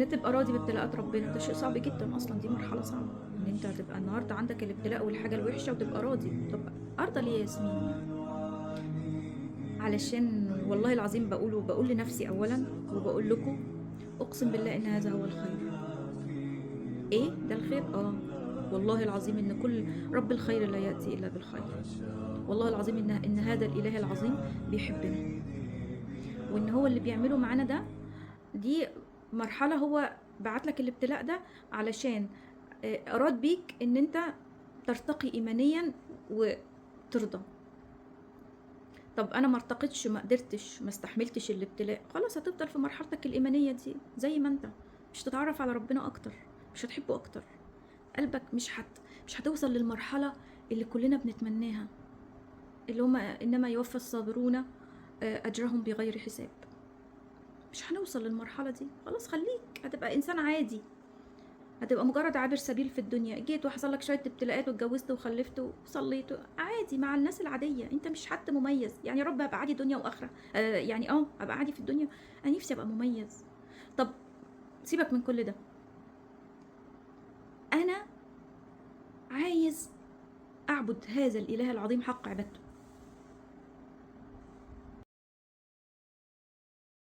ان تبقى راضي بابتلاءات ربنا، ده شيء صعب جدا اصلا، دي مرحله صعبه ان انت هتبقى النهارده عندك الابتلاء والحاجه الوحشه وتبقى راضي. طب ارضى ليه يا ياسمين يعني؟ علشان والله العظيم بقول لنفسي اولا وبقول لكم، اقسم بالله ان هذا هو الخير. ايه ده الخير؟ والله العظيم ان كل رب الخير لا ياتي الا بالخير. والله العظيم ان هذا الاله العظيم بيحبنا، وان هو اللي بيعمله معانا ده، دي مرحله هو بعت لك الابتلاء ده علشان اراد بيك ان انت ترتقي ايمانيا وترضى. طب انا ما ارتقيتش، ما قدرتش، ما استحملتش الابتلاء، خلاص هتفضل في مرحلتك الايمانيه دي زي ما انت، مش هتتعرف على ربنا اكتر، مش هتحبه اكتر، قلبك مش هتوصل للمرحله اللي كلنا بنتمناها، اللي هم انما يوفى الصابرون اجرهم بغير حساب. مش هنوصل للمرحله دي، خلاص خليك، هتبقى انسان عادي، هتبقى مجرد عابر سبيل في الدنيا، جيت وحصل لك شويه ابتلاءات واتجوزت وخلفت وصليت عادي مع الناس العاديه، انت مش حد مميز يعني. رب ابقى عادي دنيا واخره، يعني ابقى عادي في الدنيا، انا نفسي ابقى مميز. طب سيبك من كل ده، انا عايز اعبد هذا الاله العظيم حق عبادته،